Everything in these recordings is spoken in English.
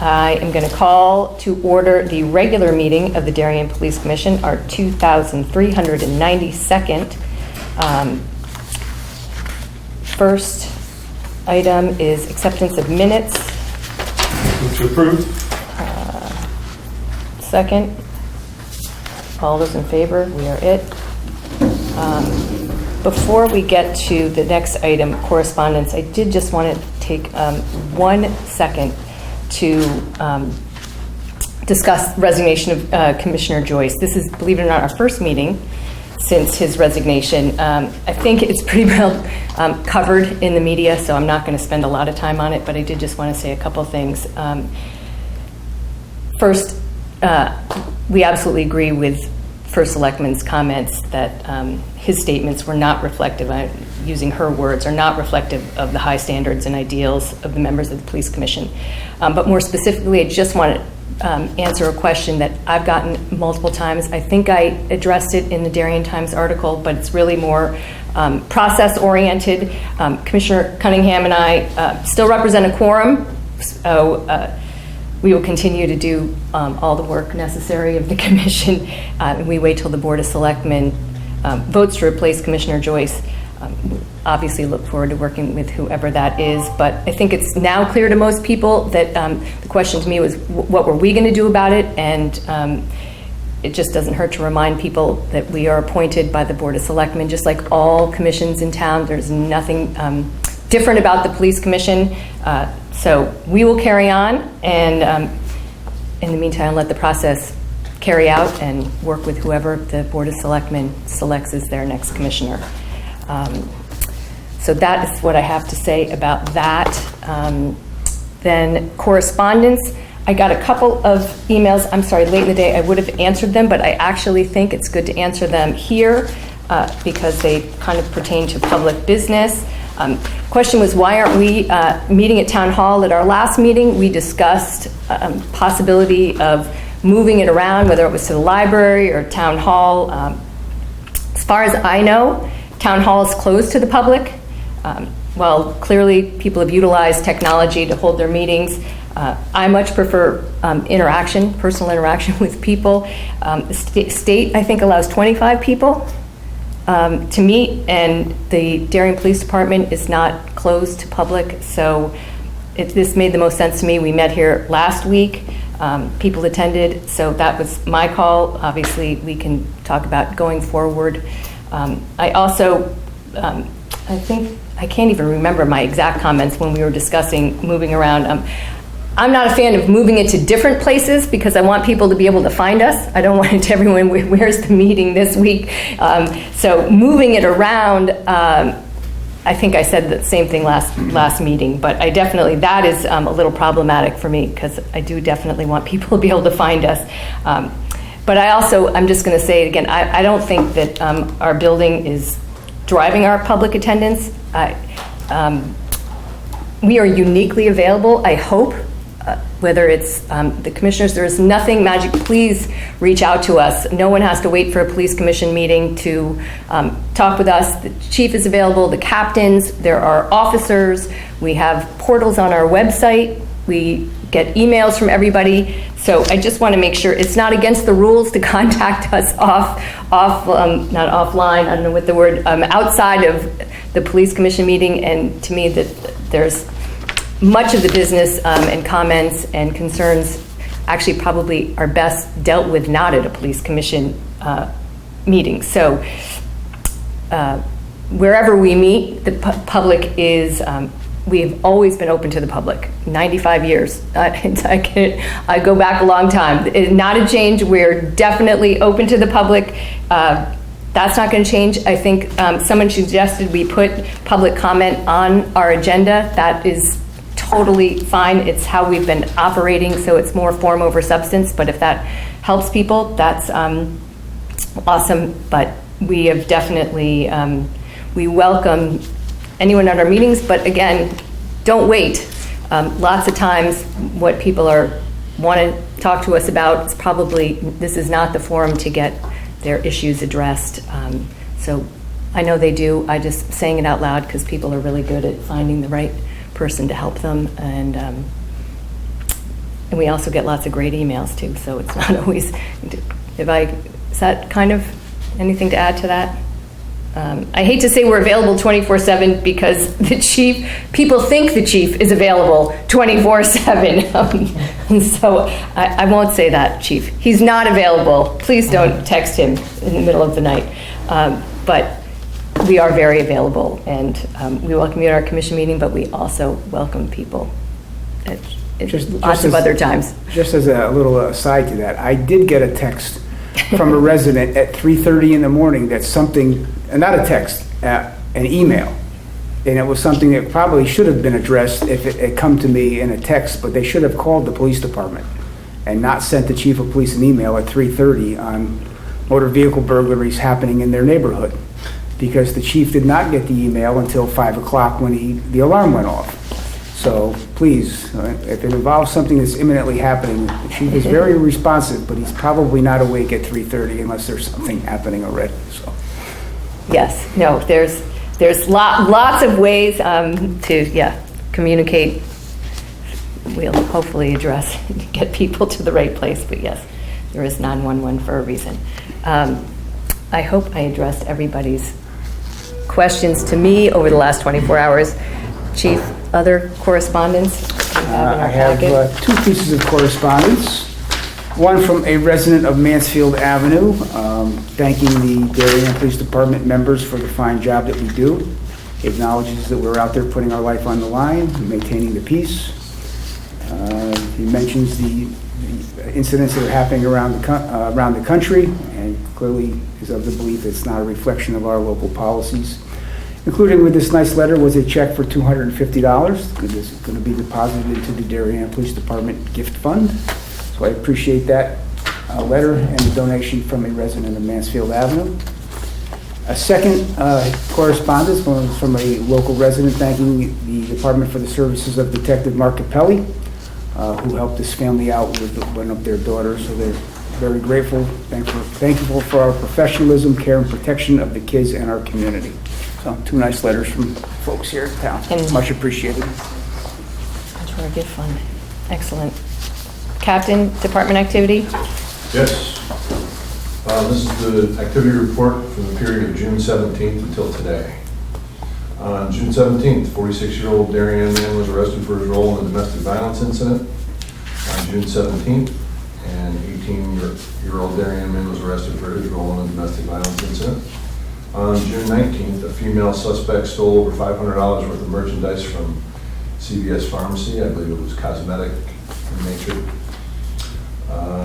I am going to call to order the regular meeting of the Darien Police Commission, our 2,392nd. First item is acceptance of minutes. Move to approve. Second. All those in favor? We are it. Before we get to the next item, correspondence, I did just want to take 1 second to discuss resignation of Commissioner Joyce. This is, believe it or not, our first meeting since his resignation. I think it's pretty well covered in the media, so I'm not going to spend a lot of time on it, but I did just want to say a couple things. First, we absolutely agree with First Selectman's comments that his statements were not reflective, using her words, are not reflective of the high standards and ideals of the members of the Police Commission. But more specifically, I just want to answer a question that I've gotten multiple times. I think I addressed it in the Darien Times article, but it's really more process-oriented. Commissioner Cunningham and I still represent a quorum, so we will continue to do all the work necessary of the commission. We wait till the Board of Selectmen votes to replace Commissioner Joyce. Obviously look forward to working with whoever that is, but I think it's now clear to most people that the question to me was, what were we going to do about it? And it just doesn't hurt to remind people that we are appointed by the Board of Selectmen, just like all commissions in town. There's nothing different about the Police Commission. So we will carry on, and in the meantime, let the process carry out and work with whoever the Board of Selectmen selects as their next commissioner. So that is what I have to say about that. Then correspondence. I got a couple of emails. I'm sorry, late in the day I would have answered them, but I actually think it's good to answer them here because they kind of pertain to public business. Question was, why aren't we meeting at Town Hall? At our last meeting, we discussed possibility of moving it around, whether it was to the library or Town Hall. As far as I know, Town Hall is closed to the public. Well, clearly people have utilized technology to hold their meetings. I much prefer interaction, personal interaction with people. The state, I think, allows 25 people to meet, and the Darien Police Department is not closed to public, so this made the most sense to me. We met here last week. People attended, so that was my call. Obviously, we can talk about going forward. I also, I think, I can't even remember my exact comments when we were discussing moving around. I'm not a fan of moving it to different places because I want people to be able to find us. I don't want it to everyone, where's the meeting this week? So moving it around, I think I said the same thing last meeting, but I definitely, that is a little problematic for me because I do definitely want people to be able to find us. But I also, I'm just going to say it again, I don't think that our building is driving our public attendance. We are uniquely available, I hope, whether it's the commissioners. There is nothing magic. Please reach out to us. No one has to wait for a police commission meeting to talk with us. The chief is available, the captains, there are officers. We have portals on our website. We get emails from everybody. So I just want to make sure it's not against the rules to contact us not offline, I don't know what the word, outside of the police commission meeting. And to me, that there's much of the business and comments and concerns actually probably are best dealt with not at a police commission meeting. So wherever we meet, the public is, we've always been open to the public, 95 years. I go back a long time. It's not a change. We're definitely open to the public. That's not going to change. I think someone suggested we put public comment on our agenda. That is totally fine. It's how we've been operating, so it's more form over substance. But if that helps people, that's awesome. But we have definitely, we welcome anyone at our meetings, but again, don't wait. Lots of times what people want to talk to us about is probably, this is not the forum to get their issues addressed. So I know they do. I just saying it out loud because people are really good at finding the right person to help them. And And we also get lots of great emails too, so it's not always, is that kind of anything to add to that? I hate to say we're available 24/7 because the chief, people think the chief is available 24/7. So I won't say that, chief. He's not available. Please don't text him in the middle of the night. But we are very available, and we welcome you at our commission meeting, but we also welcome people at lots of other times. Just as a little aside to that, I did get a text from a resident at 3:30 in the morning that something, not a text, an email. And it was something that probably should have been addressed if it had come to me in a text, but they should have called the police department and not sent the chief of police an email at 3:30 on motor vehicle burglaries happening in their neighborhood. Because the chief did not get the email until 5 o'clock when the alarm went off. So please, if it involves something that's imminently happening, the chief is very responsive, but he's probably not awake at 3:30 unless there's something happening already. So. Yes, no, there's lots of ways to communicate. We'll hopefully address, get people to the right place, but yes, there is 911 for a reason. I hope I addressed everybody's questions to me over the last 24 hours. Chief, other correspondence you have in our I have packet? two pieces of correspondence. One from a resident of Mansfield Avenue, thanking the Darien Police Department members for the fine job that we do. He acknowledges that we're out there putting our life on the line, maintaining the peace. He mentions the incidents that are happening around the country, and clearly is of the belief it's not a reflection of our local policies. Including with this nice letter was a check for $250. It is going to be deposited into the Darien Police Department gift fund. So I appreciate that letter and the donation from a resident of Mansfield Avenue. A second correspondence was from a local resident thanking the Department for the services of Detective Mark Capelli, who helped this family out with one of their daughters. So they're very grateful, thankful for our professionalism, care, and protection of the kids in our community. So two nice letters from folks here in town. And much appreciated. That's for a gift fund. Excellent. Captain, department activity? Yes. This is the activity report from the period of June 17th until today. On June 17th, 46-year-old Darien man was arrested for his role in a domestic violence incident. On June 17th, an 18-year-old Darien man was arrested for his role in a domestic violence incident. On June 19th, a female suspect stole over $500 worth of merchandise from CVS Pharmacy. I believe it was cosmetic in nature.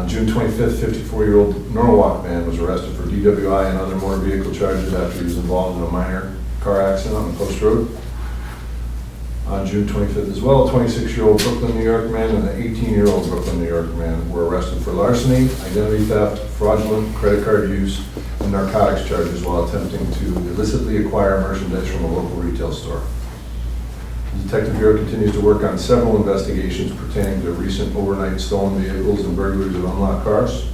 June 25th, 54-year-old Norwalk man was arrested for DWI and other motor vehicle charges after he was involved in a minor car accident on the Post Road. On June 25th as well, a 26-year-old Brooklyn, New York man and an 18-year-old Brooklyn, New York man were arrested for larceny, identity theft, fraudulent credit card use, and narcotics charges while attempting to illicitly acquire merchandise from a local retail store. The Detective Bureau continues to work on several investigations pertaining to recent overnight stolen vehicles and burglaries of unlocked cars.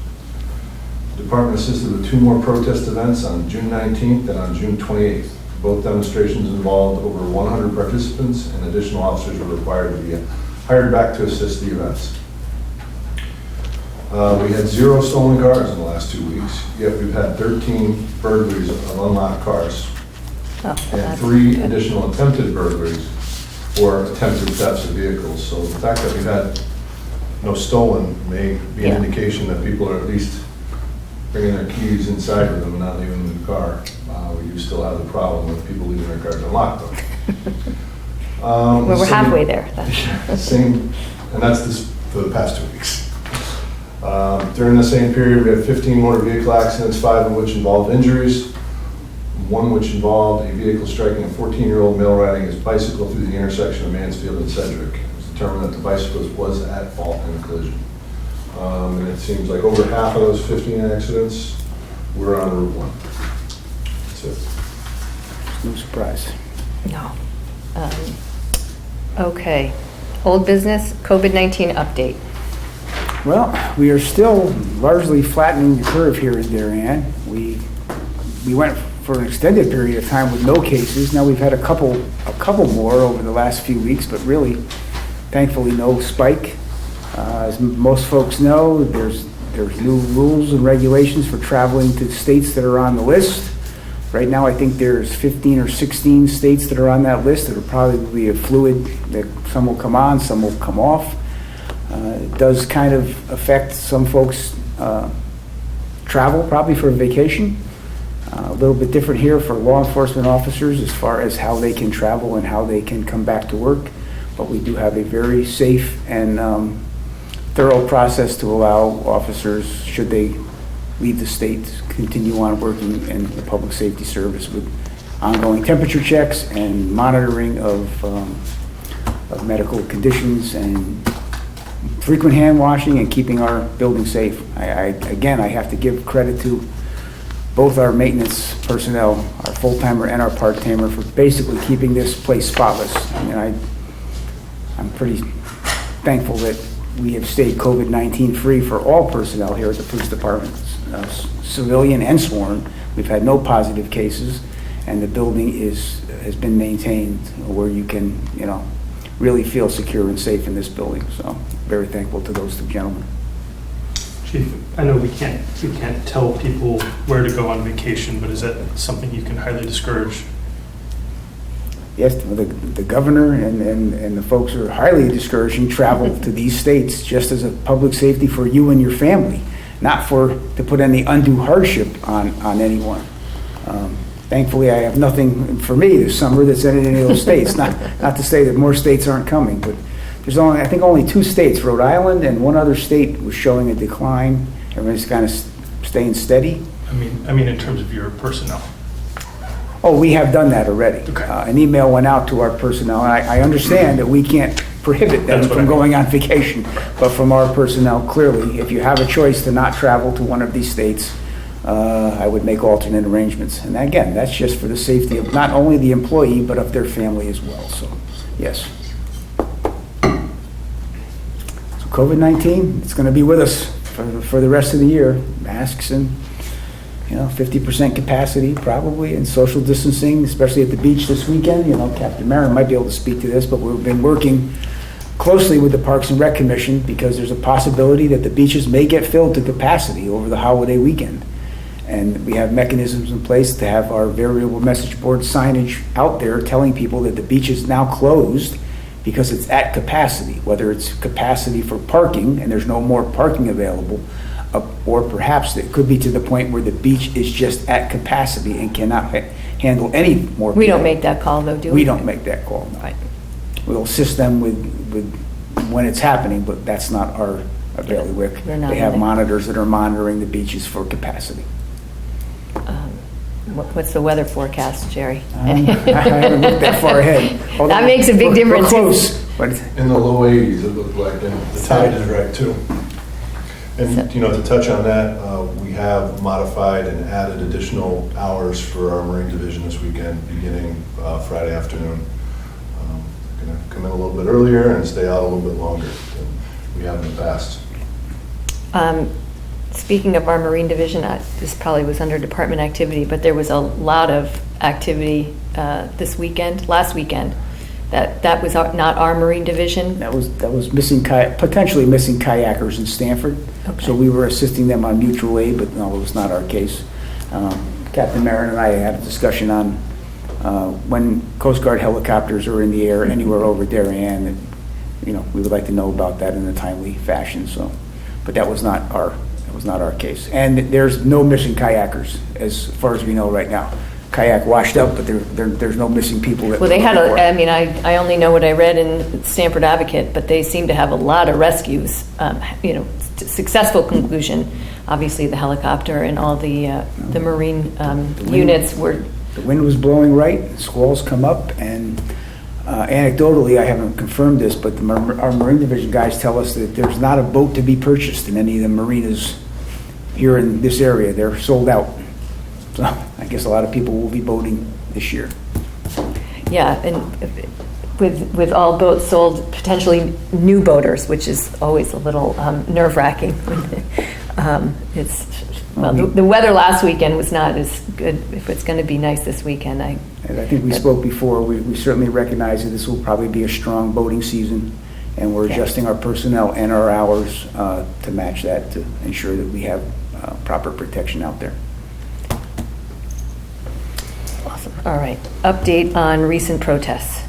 The department assisted with two more protest events on June 19th and on June 28th. Both demonstrations involved over 100 participants, and additional officers were required to be hired back to assist the events. We had 0 stolen cars in the last 2 weeks, yet we've had 13 burglaries of unlocked cars and 3 additional attempted burglaries or attempted thefts of vehicles. So the fact that we've had no stolen may be an indication that people are at least bringing their keys inside with them and not leaving them in the car. We do still have the problem with people leaving their cars unlocked though. Well, we're halfway there. Same, and that's this for the past 2 weeks. During the same period, we had 15 motor vehicle accidents, 5 of which involved injuries, 1 which involved a vehicle striking a 14-year-old male riding his bicycle through the intersection of Mansfield and Sedgwick. It was determined that the bicyclist was at fault in the collision. And it seems like over half of those 15 accidents were on Route 1. That's it. No surprise. No. Okay. Old business, COVID-19 update. Well, we are still largely flattening the curve here in Darien. We went for an extended period of time with no cases. Now we've had a couple more over the last few weeks, but really, thankfully, no spike. As most folks know, there's new rules and regulations for traveling to states that are on the list. Right now, I think there's 15 or 16 states that are on that list that are probably a fluid, that some will come on, some will come off. It does kind of affect some folks' travel, probably for a vacation. A little bit different here for law enforcement officers as far as how they can travel and how they can come back to work. But we do have a very safe and thorough process to allow officers, should they leave the state, to continue on working in the public safety service with ongoing temperature checks and monitoring of medical conditions and frequent hand washing and keeping our building safe. Again, I have to give credit to both our maintenance personnel, our full-timer and our part-timer, for basically keeping this place spotless. I mean, I'm pretty thankful that we have stayed COVID-19 free for all personnel here at the police department, civilian and sworn. We've had no positive cases, and the building has been maintained where you can, really feel secure and safe in this building. So very thankful to those two gentlemen. Chief, I know we can't tell people where to go on vacation, but is that something you can highly discourage? Yes, the governor and the folks are highly discouraging travel to these states just as a public safety for you and your family, not to put any undue hardship on anyone. Thankfully, I have nothing for me this summer that's in any of those states. Not to say that more states aren't coming, but there's only 2 states, Rhode Island and one other state, was showing a decline. Everybody's kind of staying steady. I mean, in terms of your personnel. Oh, we have done that already. Okay. An email went out to our personnel, and I understand that we can't prohibit them from going on vacation, but from our personnel, clearly, if you have a choice to not travel to one of these states, I would make alternate arrangements. And again, that's just for the safety of not only the employee, but of their family as well. So, yes. So COVID-19, it's going to be with us for the rest of the year. Masks and 50% capacity probably, and social distancing, especially at the beach this weekend. Captain Marin might be able to speak to this, but we've been working closely with the Parks and Rec Commission because there's a possibility that the beaches may get filled to capacity over the holiday weekend. And we have mechanisms in place to have our variable message board signage out there telling people that the beach is now closed because it's at capacity, whether it's capacity for parking and there's no more parking available, or perhaps it could be to the point where the beach is just at capacity and cannot handle any more people. We don't make that call, though, do we? We don't make that call, no. Right. We'll assist them with when it's happening, but that's not our bailiwick. We're not They have really. monitors that are monitoring the beaches for capacity. What's the weather forecast, Jerry? I haven't looked that far ahead. That makes a big difference. We're close, but In the low 80s, it looked like, and the tide is right too. And, to touch on that, we have modified and added additional hours for our Marine Division this weekend, beginning Friday afternoon. Going to come in a little bit earlier and stay out a little bit longer than we have in the past. Speaking of our Marine Division, this probably was under department activity, but there was a lot of activity last weekend. That was not our Marine Division. that was potentially missing kayakers in Stanford. Okay. So we were assisting them on mutual aid, but no, it was not our case. Captain Marin and I had a discussion on when Coast Guard helicopters are in the air anywhere over Darien, and we would like to know about that in a timely fashion. So, but that was not our case. And there's no missing kayakers as far as we know right now. Kayak washed up, but there's no missing people. Well, they had I only know what I read in Stanford Advocate, but they seem to have a lot of rescues, successful conclusion. Obviously, the helicopter and all the Marine units were. The wind was blowing right, squalls come up, and anecdotally, I haven't confirmed this, but our Marine Division guys tell us that there's not a boat to be purchased in any of the marinas here in this area. They're sold out. So I guess a lot of people will be boating this year. Yeah, and with all boats sold, potentially new boaters, which is always a little nerve-wracking. The weather last weekend was not as good. If it's going to be nice this weekend, And I think we spoke before. We certainly recognize that this will probably be a strong boating season and we're Yeah. adjusting our personnel and our hours to match that, to ensure that we have proper protection out there. Awesome. All right. Update on recent protests.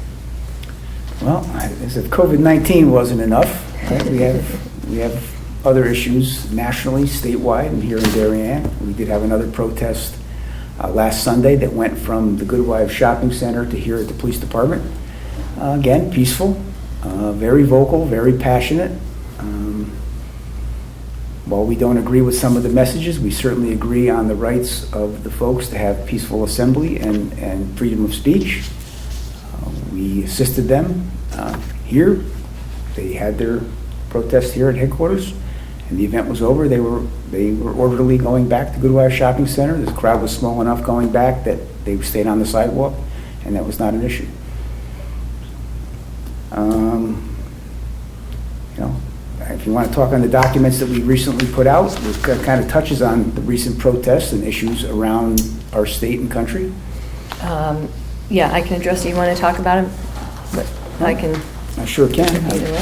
Well, as if COVID-19 wasn't enough, right? We have other issues nationally, statewide, and here in Darien. We did have another protest last Sunday that went from the Good Wives Shopping Center to here at the police department. Again, peaceful, very vocal, very passionate. While we don't agree with some of the messages, we certainly agree on the rights of the folks to have peaceful assembly and freedom of speech. We assisted them here. They had their protest here at headquarters, and the event was over. They were orderly going back to Good Wives Shopping Center. The crowd was small enough going back that they stayed on the sidewalk, and that was not an issue. If you want to talk on the documents that we recently put out, it kind of touches on the recent protests and issues around our state and country. Yeah, I can address it. You want to talk about it? But I can. I sure can. Either way.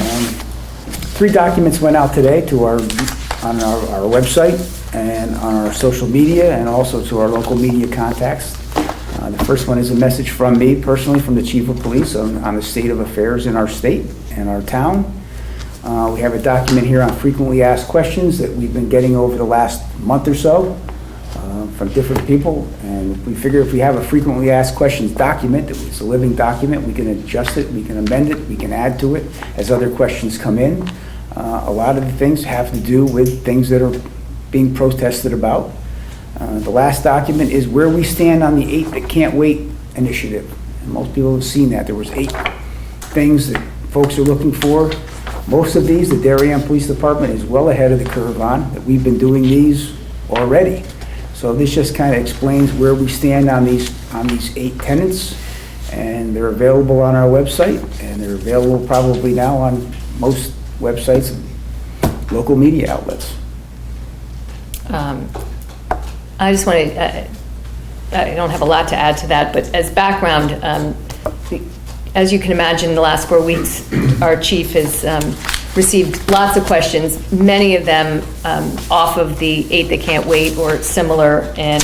3 documents went out today to on our website and on our social media, and also to our local media contacts. The first one is a message from me personally, from the Chief of Police on the state of affairs in our state and our town. We have a document here on frequently asked questions that we've been getting over the last month or so from different people, and we figure if we have a frequently asked questions document, that it's a living document, we can adjust it, we can amend it, we can add to it as other questions come in. A lot of the things have to do with things that are being protested about. The last document is where we stand on the 8 That Can't Wait initiative. And most people have seen that. There was 8 things that folks are looking for. Most of these, the Darien Police Department is well ahead of the curve on, that we've been doing these already. So this just kind of explains where we stand on these 8 tenets, and they're available on our website, and they're available probably now on most websites and local media outlets. I just want to, I don't have a lot to add to that, but as background, as you can imagine, in the last 4 weeks, our chief has received lots of questions, many of them off of the 8 That Can't Wait or similar, and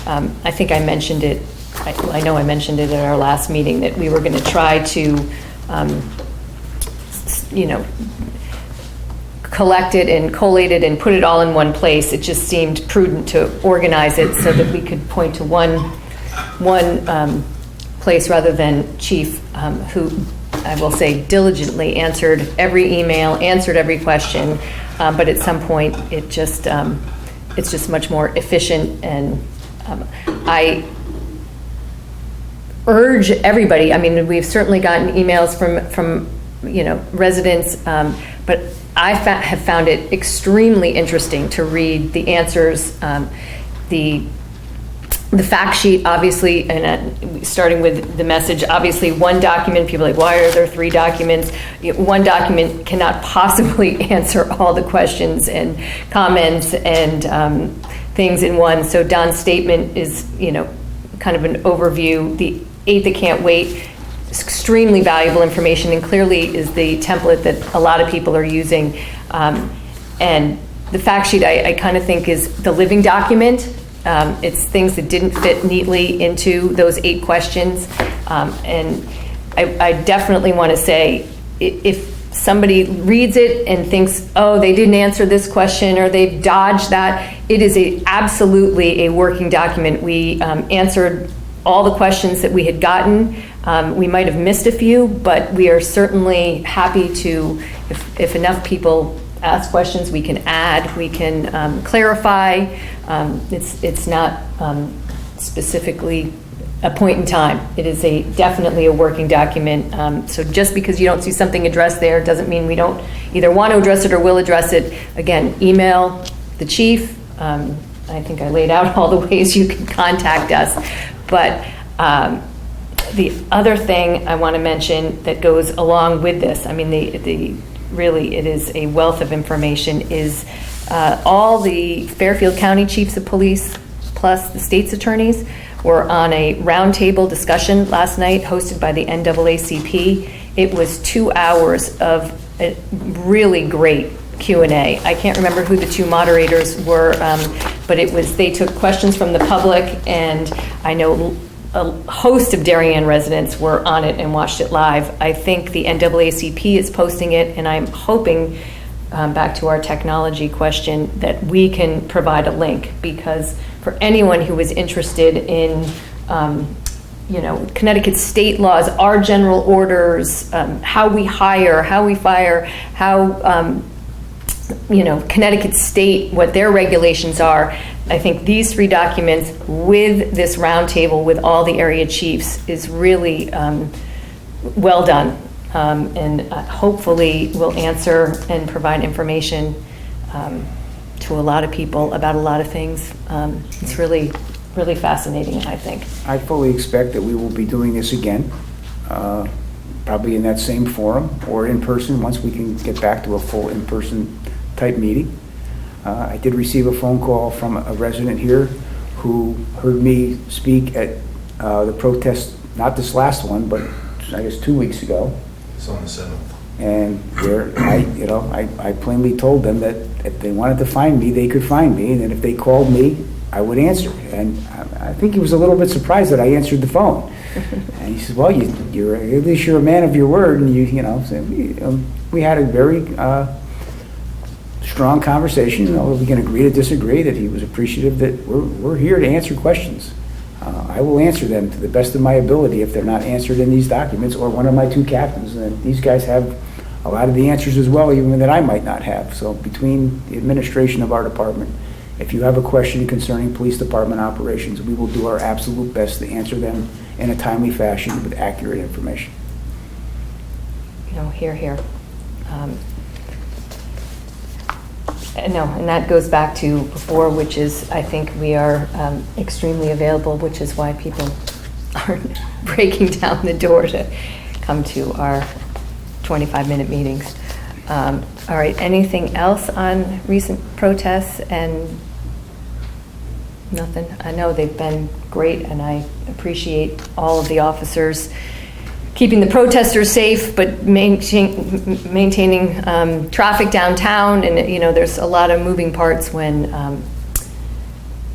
I think I mentioned it, I know I mentioned it at our last meeting, that we were going to try to, collect it and collate it and put it all in one place. It just seemed prudent to organize it so that we could point to one place rather than Chief, who I will say diligently answered every email, answered every question, but at some point it's just much more efficient, and I urge everybody. I mean, we've certainly gotten emails from residents, but I have found it extremely interesting to read the answers, the fact sheet, obviously, and starting with the message, obviously one document, people are like, why are there 3 documents? One document cannot possibly answer all the questions and comments and things in one. So Don's statement is, kind of an overview. The 8 That Can't Wait, extremely valuable information, and clearly is the template that a lot of people are using. And the fact sheet, I kind of think, is the living document. It's things that didn't fit neatly into those 8 questions. And I definitely want to say, if somebody reads it and thinks, oh, they didn't answer this question or they've dodged that, it is absolutely a working document. We answered all the questions that we had gotten. We might have missed a few, but we are certainly happy to, if enough people ask questions, we can add, we can clarify. It's not specifically a point in time. It is definitely a working document. So just because you don't see something addressed there doesn't mean we don't either want to address it or will address it. Again, email the chief. I think I laid out all the ways you can contact us. But the other thing I want to mention that goes along with this, I mean, really it is a wealth of information, is all the Fairfield County Chiefs of Police plus the state's attorneys were on a roundtable discussion last night hosted by the NAACP. It was 2 hours of a really great Q&A. I can't remember who the two moderators were, but they took questions from the public, and I know a host of Darien residents were on it and watched it live. I think the NAACP is posting it, and I'm hoping, back to our technology question, that we can provide a link, because for anyone who is interested in Connecticut state laws, our general orders, how we hire, how we fire, how Connecticut state, what their regulations are. I think these 3 documents with this roundtable with all the area chiefs is really well done, and hopefully will answer and provide information to a lot of people about a lot of things. It's really, really fascinating, I think. I fully expect that we will be doing this again, probably in that same forum or in person once we can get back to a full in-person type meeting. I did receive a phone call from a resident here who heard me speak at the protest, not this last one, but I guess 2 weeks ago. It's on the 7th. And I plainly told them that if they wanted to find me, they could find me, and that if they called me, I would answer. And I think he was a little bit surprised that I answered the phone. And he said, "Well, you're at least you're a man of your word." And so we had a very strong conversation. We can agree to disagree. That he was appreciative that we're here to answer questions. I will answer them to the best of my ability if they're not answered in these documents or one of my 2 captains. And these guys have a lot of the answers as well, even that I might not have. So between the administration of our department, if you have a question concerning police department operations, we will do our absolute best to answer them in a timely fashion with accurate information. Hear, hear. And that goes back to before, which is, I think we are extremely available, which is why people aren't breaking down the door to come to our 25-minute meetings. All right, anything else on recent protests? And nothing. I know they've been great, and I appreciate all of the officers keeping the protesters safe, but maintaining traffic downtown. And there's a lot of moving parts when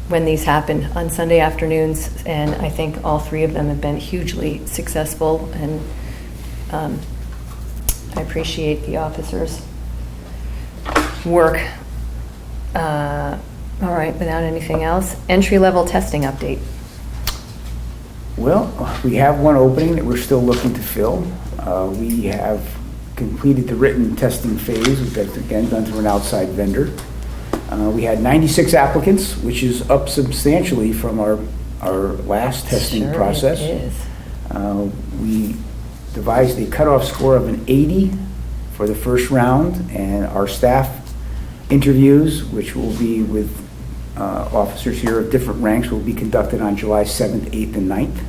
these happen on Sunday afternoons. And I think all 3 of them have been hugely successful. And I appreciate the officers' work. All right, without anything else, entry-level testing update. Well, we have one opening that we're still looking to fill. We have completed the written testing phase, which is again done through an outside vendor. We had 96 applicants, which is up substantially from our last testing process. It is. We devised a cutoff score of an 80 for the first round, and our staff interviews, which will be with officers here of different ranks, will be conducted on July 7th, 8th, and 9th.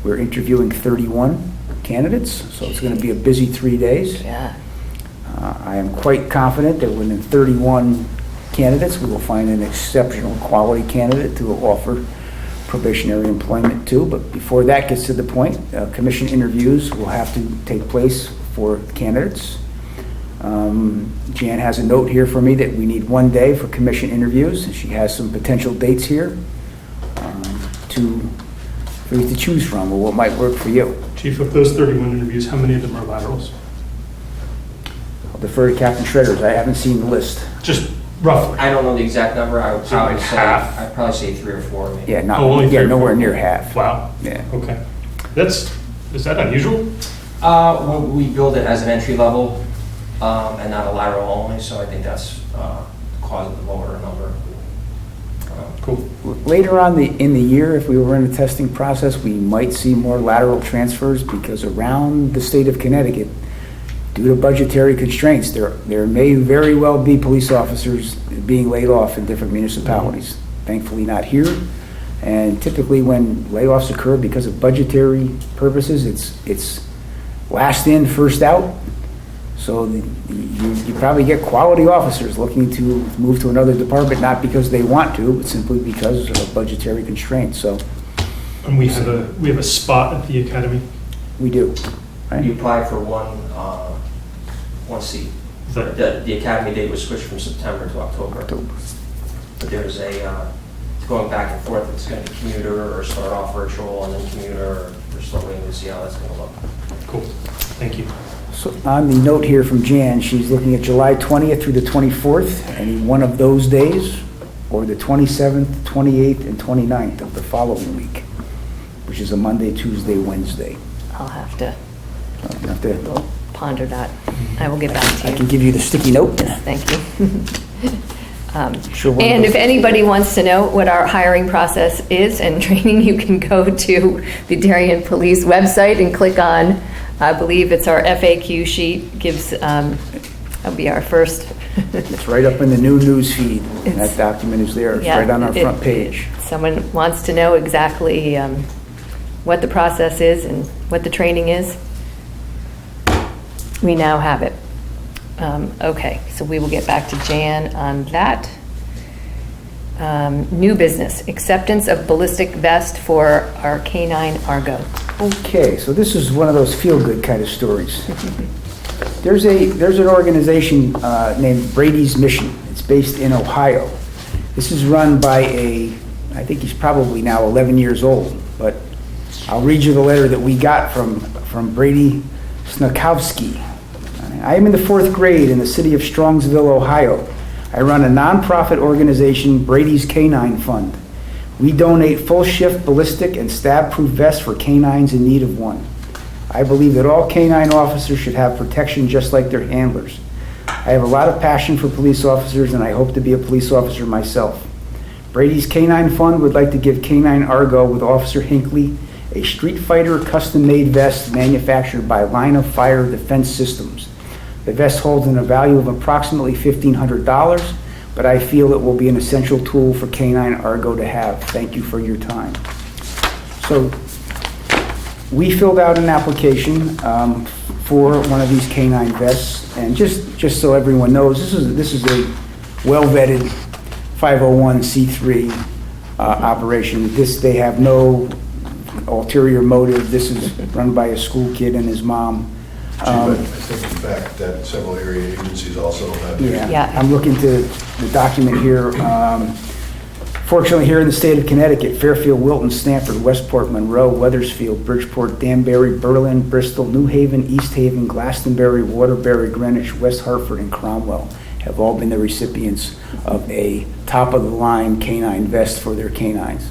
We're interviewing 31 candidates, so it's going to be a busy 3 days. Yeah. I am quite confident that within 31 candidates, we will find an exceptional quality candidate to offer probationary employment to. But before that gets to the point, commission interviews will have to take place for candidates. Jan has a note here for me that we need 1 day for commission interviews. She has some potential dates here for you to choose from, or what might work for you. Chief, of those 31 interviews, how many of them are laterals? I'll defer to Captain Shredders. I haven't seen the list. Just roughly. I don't know the exact number. I would So like probably say half? I'd probably say 3 or 4. Maybe. Yeah, Only 3 or 4? nowhere near half. Wow. Yeah. Okay. Is that unusual? We build it as an entry level and not a lateral only, so I think that's the cause of the lower number. Cool. Later on in the year, if we were in the testing process, we might see more lateral transfers, because around the state of Connecticut, due to budgetary constraints, there may very well be police officers being laid off in different municipalities. Thankfully not here. And typically when layoffs occur because of budgetary purposes, it's last in, first out. So you probably get quality officers looking to move to another department, not because they want to, but simply because of budgetary constraints. So, And we have a spot at the academy. we do. Right? You apply for one seat. The- The academy date was switched from September to October. But there's going back and forth, it's going to be commuter or start off virtual and then commuter. We're still waiting to see how that's going to look. Cool, thank you. So on the note here from Jan, she's looking at July 20th through the 24th, any one of those days, or the 27th, 28th, and 29th of the following week, which is a Monday, Tuesday, Wednesday. I'll have to You have to- we'll ponder that. I will get back to I you. can give you the sticky note. Thank you. Sure, one of And those- if anybody wants to know what our hiring process is and training, you can go to the Darien Police website and click on, I believe it's our FAQ sheet, that'll be our first. It's right up in the new news feed. It's- That document is there. It's Yeah, right on our front page. Someone wants to know exactly what the process is and what the training is, we now have it. Okay, so we will get back to Jan on that. New business, acceptance of ballistic vest for our K-9 Argo. Okay, so this is one of those feel-good kind of stories. There's an organization named Brady's Mission. It's based in Ohio. This is run by I think he's probably now 11 years old, but I'll read you the letter that we got from Brady Snakowski. I am in the 4th grade in the city of Strongsville, Ohio. I run a nonprofit organization, Brady's K-9 Fund. We donate full-shift ballistic and stab-proof vests for canines in need of one. I believe that all K-9 officers should have protection just like their handlers. I have a lot of passion for police officers, and I hope to be a police officer myself. Brady's K-9 Fund would like to give K-9 Argo with Officer Hinckley a Street Fighter custom-made vest manufactured by Line of Fire Defense Systems. The vest holds a value of approximately $1,500, but I feel it will be an essential tool for K-9 Argo to have. Thank you for your time. So we filled out an application for one of these K-9 vests, and just so everyone knows, this is a well-vetted 501c3 operation. They have no ulterior motive. This is run by a school kid and his mom. Chief, I think in fact that several area agencies also have. Yeah. I'm looking to the document here. Fortunately, here in the state of Connecticut, Fairfield, Wilton, Stamford, Westport, Monroe, Weathersfield, Bridgeport, Danbury, Berlin, Bristol, New Haven, East Haven, Glastonbury, Waterbury, Greenwich, West Hartford, and Cromwell have all been the recipients of a top-of-the-line canine vest for their canines.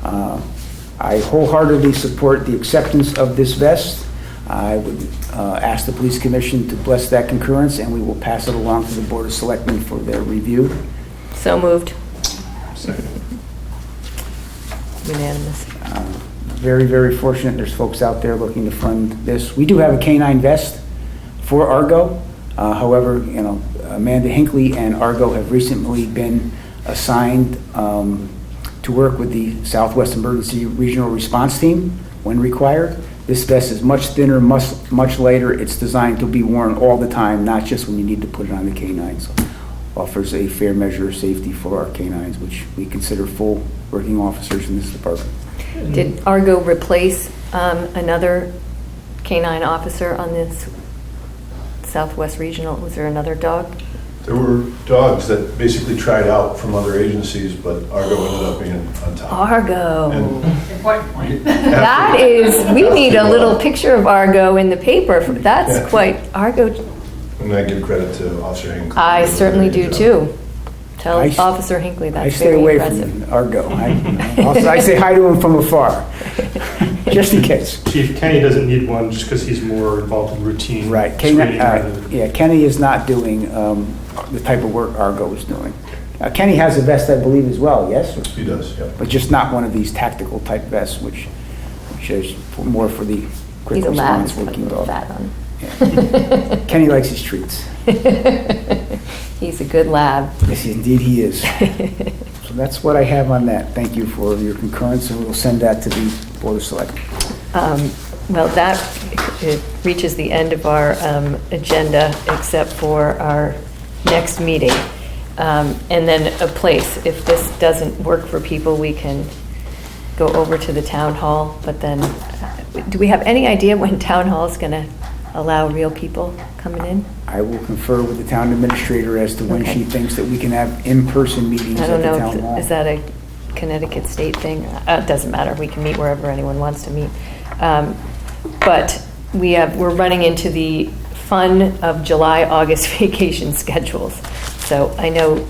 I wholeheartedly support the acceptance of this vest. I would ask the Police Commission to bless that concurrence, and we will pass it along to the Board of Selectmen for their review. So moved. Second. Unanimous. Very, very fortunate there's folks out there looking to fund this. We do have a canine vest for Argo. However, Amanda Hinckley and Argo have recently been assigned to work with the Southwest Emergency Regional Response Team when required. This vest is much thinner, much lighter. It's designed to be worn all the time, not just when you need to put it on the canines. So offers a fair measure of safety for our canines, which we consider full working officers in this department. Did Argo replace another canine officer on this Southwest Regional? Was there another dog? There were dogs that basically tried out from other agencies, but Argo ended up being on top. Argo. And Important point. That is, we need a little picture of Argo in the paper. That's Yeah. quite, Argo, And I give credit to Officer Hinckley. I certainly do too. Tell I- Officer Hinckley I that's stay very away impressive. from Argo. I say hi to him from afar, just in case. Chief, Kenny doesn't need one just because he's more involved in routine Right. screening rather than. Kenny is not doing the type of work Argo is doing. Kenny has a vest, I believe, as well, yes? He does, yep. But just not one of these tactical type vests, which is more for the quick He's a lab, response put a working little dog. fat on. Kenny likes his treats. He's a good lab. Yes, indeed he is. So that's what I have on that. Thank you for your concurrence, and we'll send that to the Board of Selectmen. Well, that it reaches the end of our agenda, except for our next meeting. And then a place. If this doesn't work for people, we can go over to the town hall. But then, do we have any idea when town hall is going to allow real people coming in? I will confer with the town administrator as to when Okay. she thinks that we can have in-person meetings I at don't the know, town hall. is that a Connecticut state thing? It doesn't matter, we can meet wherever anyone wants to meet. But we're running into the fun of July, August vacation schedules. So I know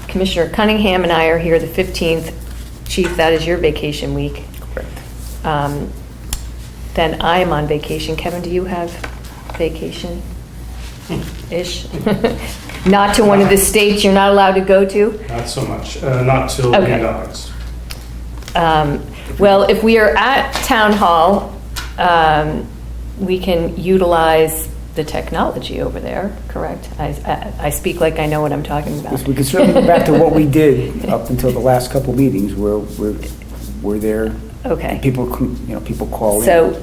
Commissioner Cunningham and I are here the 15th. Chief, that is your vacation week. Correct. Then I am on vacation. Kevin, do you have vacation-ish? Not to one of the states you're not allowed to go to? Not so much, not till the Okay. end of August. Well, if we are at Town Hall, we can utilize the technology over there, correct? I speak like I know what I'm talking about. We can certainly go back to what we did up until the last couple meetings where we're there. Okay. People call in. So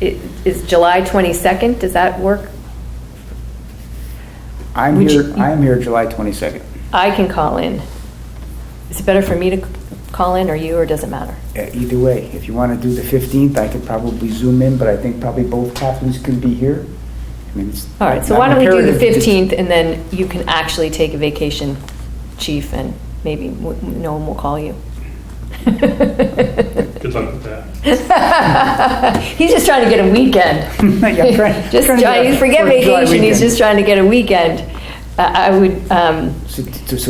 is July 22nd, does that work? I'm would you- here July 22nd. I can call in. Is it better for me to call in or you, or does it matter? Either way, if you want to do the 15th, I could probably Zoom in, but I think probably both captains can be here. I mean, it's All right, so not why don't we do the imperative to- 15th, and then you can actually take a vacation, Chief, and maybe no one will call you. Good luck with that. He's just trying to get a weekend. Yeah, I'm trying to get a Forget 4th of July vacation, he's weekend. just trying to get a weekend. I would, So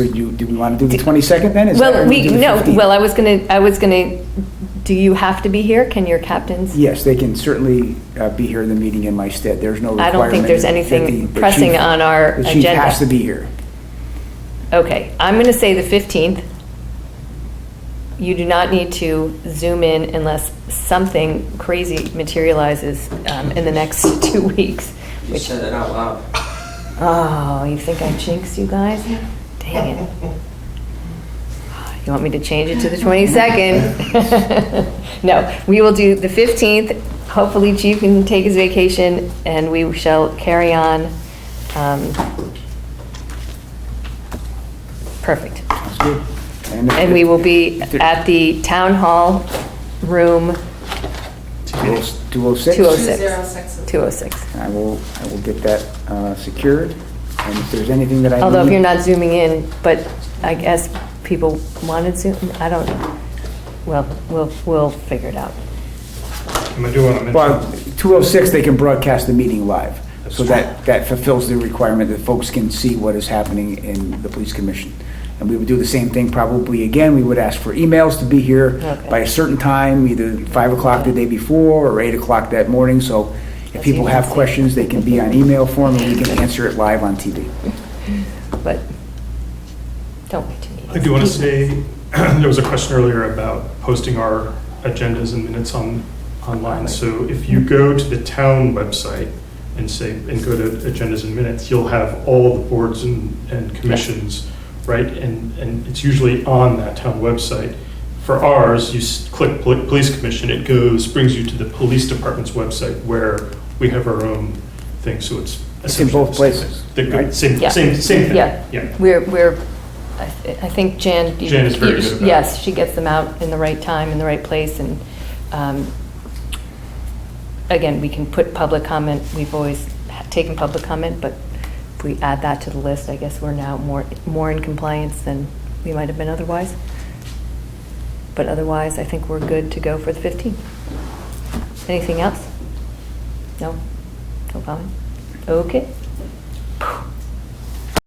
do we want to do the 22nd then? Is that- or well, we do the 15th? I was gonna, do you have to be here? Can your captains? Yes, they can certainly be here in the meeting in my stead. There's no I requirement. don't think there's that anything the pressing chief- on our The chief has to agenda. be here. Okay, I'm gonna say the 15th. You do not need to Zoom in unless something crazy materializes in the next 2 weeks. You said it out loud. Oh, you think I jinxed you guys? Dang it. You want me to change it to the 22nd? No, we will do the 15th. Hopefully Chief can take his vacation and we shall carry on. Perfect. Sounds good. And we will be at the Town Hall room 206? 206. 206. I will get that secured. And if there's anything that I need. Although if you're not zooming in, but I guess people wanted Zoom, I don't know. Well, we'll figure it out. I do want to mention. Well, 206, they can broadcast the meeting live. That's So true. that fulfills the requirement that folks can see what is happening in the police commission. And we would do the same thing probably again. We would ask for emails to be here Okay. by a certain time, either 5 o'clock the day before or 8 o'clock that morning. So if That's people have easy. questions, they can be on email form and we can answer it live on TV. But don't wait too meetings. I do want to say, there was a question earlier about posting our agendas and minutes online. So if you go to the town website and go to agendas and minutes, you'll have all the boards and commissions, right? And it's usually on that town website. For ours, you click Police Commission, it brings you to the police department's website where we have our own thing. So it's in both places, right? Same Yeah. thing. Yeah. Yeah. I think Jan. Jan is very good about it. Yes, she gets them out in the right time, in the right place, and again, we can put public comment. We've always taken public comment, but if we add that to the list, I guess we're now more in compliance than we might have been otherwise. But otherwise, I think we're good to go for the 15th. Anything else? No? No comment? Okay.